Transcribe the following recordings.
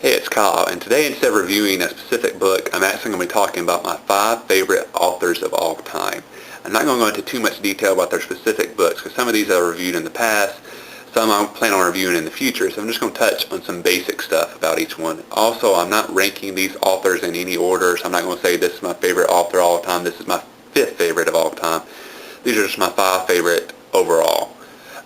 Hey, it's Kyle, and today instead of reviewing a specific book, I'm actually going to be talking about my 5 favorite authors of all time. I'm not going to go into too much detail about their specific books, because some of these I've reviewed in the past, some I plan on reviewing in the future, so I'm just going to touch on some basic stuff about each one. Also, I'm not ranking these authors in any order, so I'm not going to say this is my favorite author of all time, this is my 5th favorite of all time. These are just my 5 favorite overall.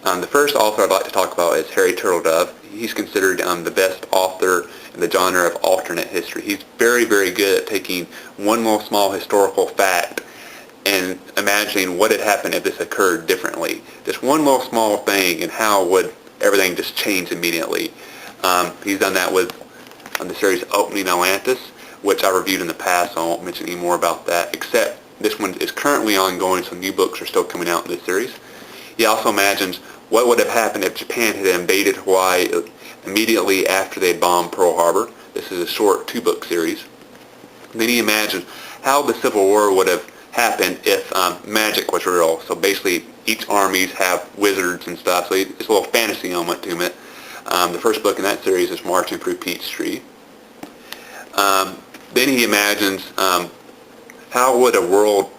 The first author I'd like to talk about is Harry Turtledove. He's considered the best author in the genre of alternate history. He's very, very good at taking one little small historical fact and imagining what had happened if this occurred differently. Just one little small thing, and how would everything just change immediately. He's done that with the series Opening Atlantis, which I reviewed in the past, so I won't mention any more about that, except this one is currently ongoing, so new books are still coming out in this series. He also imagines what would have happened if Japan had invaded Hawaii immediately after they bombed Pearl Harbor. This is a short 2-book series. Then he imagines how the Civil War would have happened if magic was real. So basically each armies have wizards and stuff, so it's a little fantasy element to it. The first book in that series is Marching Through Peachtree. Then he imagines how would a world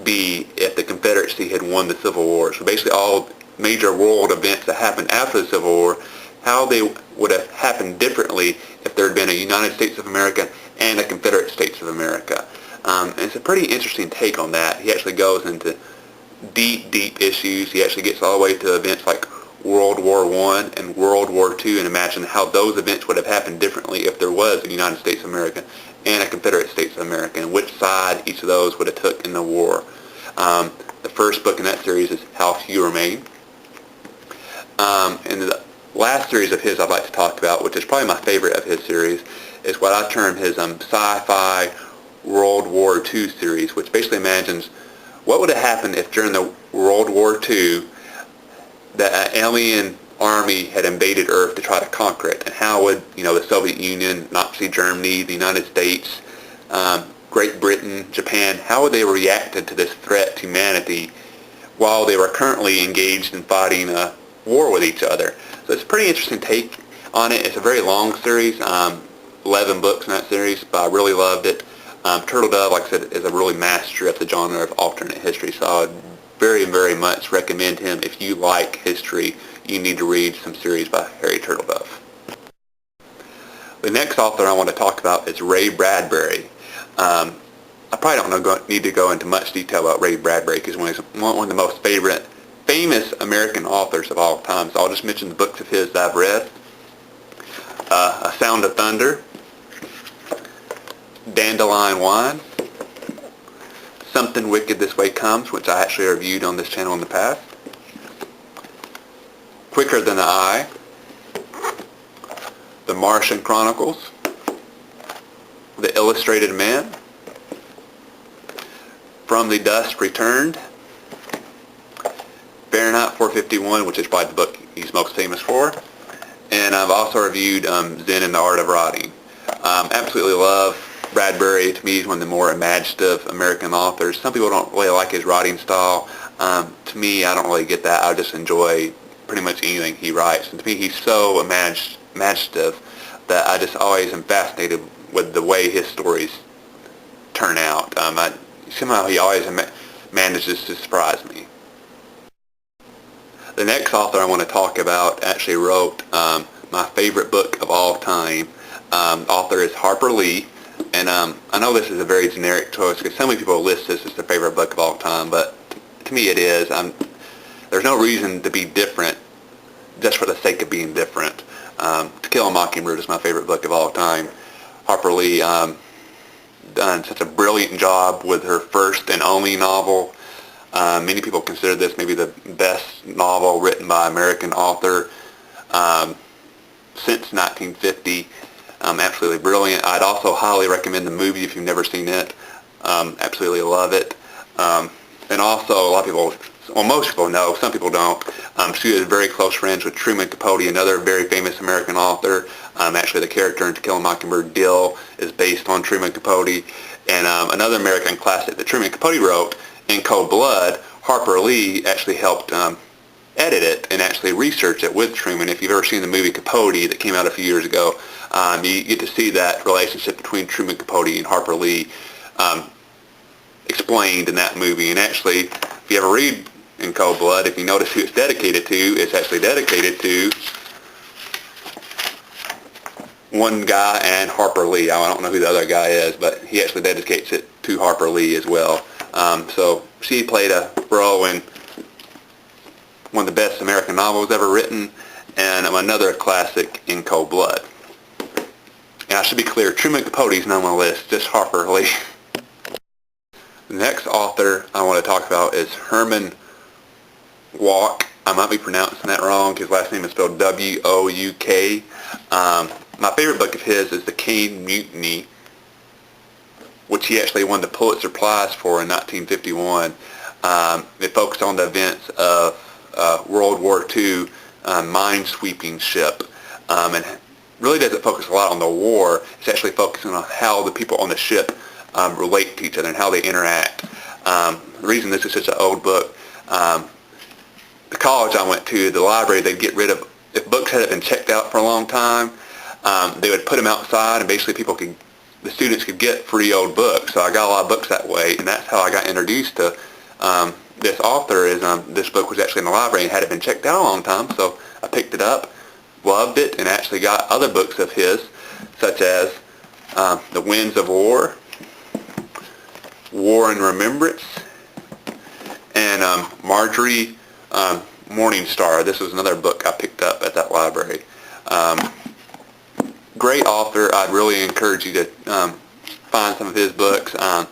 be if the Confederacy had won the Civil War. So basically all major world events that happened after the Civil War, how they would have happened differently if there had been a United States of America and a Confederate States of America. And it's a pretty interesting take on that. He actually goes into deep, deep issues. He actually gets all the way to events like World War I and World War II, and imagine how those events would have happened differently if there was a United States of America and a Confederate States of America, and which side each of those would have took in the war. The first book in that series is How Few Remain. And the last series of his I'd like to talk about, which is probably my favorite of his series, is what I term his sci-fi World War II series, which basically imagines what would have happened if during the World War II the alien army had invaded Earth to try to conquer it, and how would the Soviet Union, Nazi Germany, the United States, Great Britain, Japan, how would they have reacted to this threat to humanity while they were currently engaged in fighting a war with each other. So it's a pretty interesting take on it. It's a very long series, 11 books in that series, but I really loved it. Turtledove, like I said, is a really master at the genre of alternate history, so I would very, very much recommend him. If you like history, you need to read some series by Harry Turtledove. The next author I want to talk about is Ray Bradbury. I probably don't need to go into much detail about Ray Bradbury because he's one of the most famous American authors of all time. So I'll just mention the books of his that I've read. A Sound of Thunder, Dandelion Wine, Something Wicked This Way Comes, which I actually reviewed on this channel in the past, Quicker Than the Eye, The Martian Chronicles, The Illustrated Man, From the Dust Returned, Fahrenheit 451, which is probably the book he's most famous for, and I've also reviewed Zen and the Art of Writing. Absolutely love Bradbury. To me, he's one of the more imaginative American authors. Some people don't really like his writing style. To me, I don't really get that. I just enjoy pretty much anything he writes. And to me, he's so imaginative that I just always am fascinated with the way his stories turn out. Somehow he always manages to surprise me. The next author I want to talk about actually wrote my favorite book of all time. The author is Harper Lee, and I know this is a very generic choice because so many people list this as their favorite book of all time, but to me it is. There's no reason to be different just for the sake of being different. To Kill a Mockingbird is my favorite book of all time. Harper Lee done such a brilliant job with her first and only novel. Many people consider this maybe the best novel written by an American author since 1950. Absolutely brilliant. I'd also highly recommend the movie if you've never seen it. Absolutely love it. And also, a lot of people, well, most people know, some people don't. She is very close friends with Truman Capote, another very famous American author. Actually, the character in To Kill a Mockingbird, Dill, is based on Truman Capote. And another American classic that Truman Capote wrote, In Cold Blood, Harper Lee actually helped edit it and actually research it with Truman. If you've ever seen the movie Capote that came out a few years ago, you get to see that relationship between Truman Capote and Harper Lee explained in that movie. And actually, if you ever read In Cold Blood, if you notice who it's dedicated to, it's actually dedicated to one guy and Harper Lee. I don't know who the other guy is, but he actually dedicates it to Harper Lee as well. So she played a role in one of the best American novels ever written, and another classic, In Cold Blood. And I should be clear, Truman Capote's not on my list, just Harper Lee. The next author I want to talk about is Herman Wouk. I might be pronouncing that wrong. His last name is spelled W-O-U-K. My favorite book of his is The Caine Mutiny, which he actually won the Pulitzer Prize for in 1951. It focused on the events of World War II minesweeping ship, and really doesn't focus a lot on the war. It's actually focusing on how the people on the ship relate to each other and how they interact. The reason this is such an old book, the college I went to, the library, they'd get rid of, if books hadn't been checked out for a long time, they would put them outside, and basically the students could get free old books. So I got a lot of books that way, and that's how I got introduced to this author. Is this book was actually in the library and hadn't been checked out a long time, so I picked it up, loved it, and actually got other books of his, such as The Winds of War, War and Remembrance, and Marjorie Morningstar. This was another book I picked up at that library. Great author. I'd really encourage you to find some of his books. A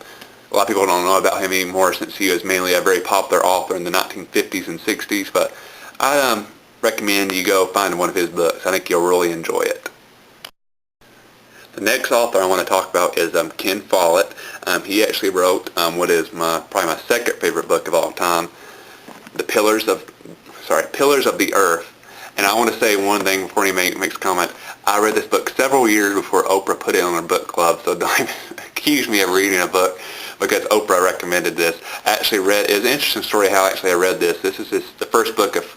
lot of people don't know about him anymore since he was mainly a very popular author in the 1950s and 60s, but I recommend you go find one of his books. I think you'll really enjoy it. The next author I want to talk about is Ken Follett. He actually wrote what is probably my second favorite book of all time, Pillars of the Earth. And I want to say one thing before he makes a comment. I read this book several years before Oprah put it on her book club, so don't even accuse me of reading a book because Oprah recommended this. I actually read, it's an interesting story how actually I read this. This is the first book of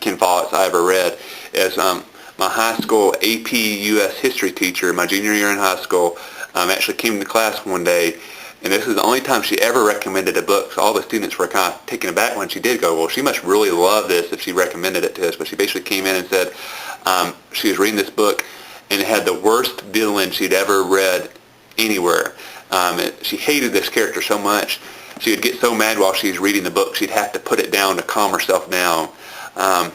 Ken Follett's I ever read. It's my high school AP US history teacher, my junior year in high school, actually came to class one day, and this is the only time she ever recommended a book. So all the students were kind of taken aback when she did go, well, she must really love this if she recommended it to us. But she basically came in and said she was reading this book and it had the worst villain she'd ever read anywhere. She hated this character so much. She would get so mad while she was reading the book, she'd have to put it down to calm herself down. And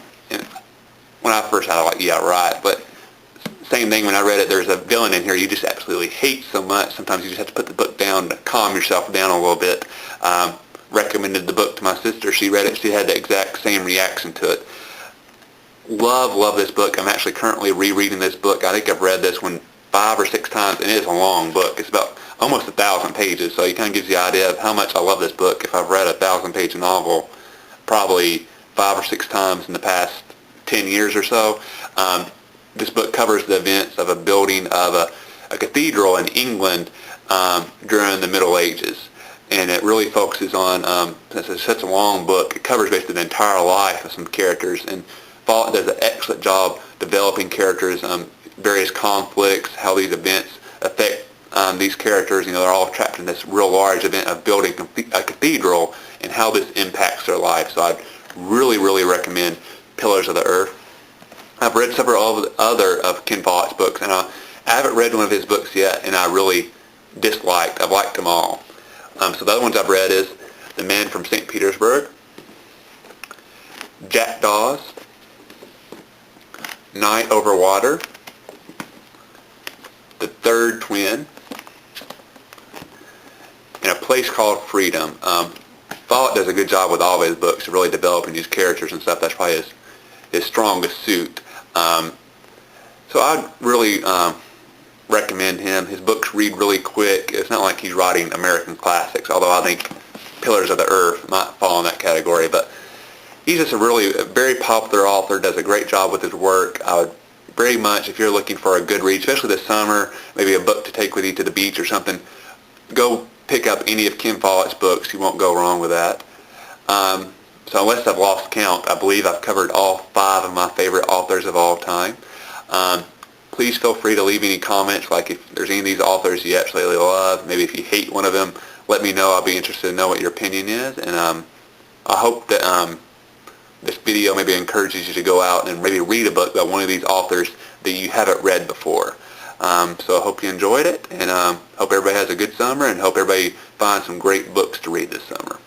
when I first had it, like, yeah, right. But same thing when I read it, there's a villain in here you just absolutely hate so much. Sometimes you just have to put the book down to calm yourself down a little bit. Recommended the book to my sister. She read it. She had the exact same reaction to it. Love this book. I'm actually currently rereading this book. I think I've read this one 5 or 6 times, and it is a long book. It's about almost 1,000 pages, so it kind of gives you the idea of how much I love this book. If I've read a 1,000-page novel probably 5 or 6 times in the past 10 years or so. This book covers the events of a building of a cathedral in England during the Middle Ages. And it really focuses on, since it's such a long book, it covers basically the entire life of some characters. And Follett does an excellent job developing characters, various conflicts, how these events affect these characters. You know, they're all trapped in this real large event of building a cathedral and how this impacts their life. So I'd really recommend Pillars of the Earth. I've read several other of Ken Follett's books, and I haven't read one of his books yet, and I really disliked. I've liked them all. So the other ones I've read is The Man from St. Petersburg, Jackdaws, Night Over Water, The Third Twin, and A Place Called Freedom. Follett does a good job with all of his books, really developing these characters and stuff. That's probably his strongest suit. So I'd really recommend him. His books read really quick. It's not like he's writing American classics, although I think Pillars of the Earth might fall in that category. But he's just a very popular author, does a great job with his work. I would very much, if you're looking for a good read, especially this summer, maybe a book to take with you to the beach or something, go pick up any of Ken Follett's books. You won't go wrong with that. So unless I've lost count, I believe I've covered all 5 of my favorite authors of all time. Please feel free to leave any comments, like if there's any of these authors you absolutely love. Maybe if you hate one of them, let me know. I'll be interested to know what your opinion is. And I hope that this video maybe encourages you to go out and maybe read a book by one of these authors that you haven't read before. So I hope you enjoyed it, and hope everybody has a good summer, and hope everybody finds some great books to read this summer.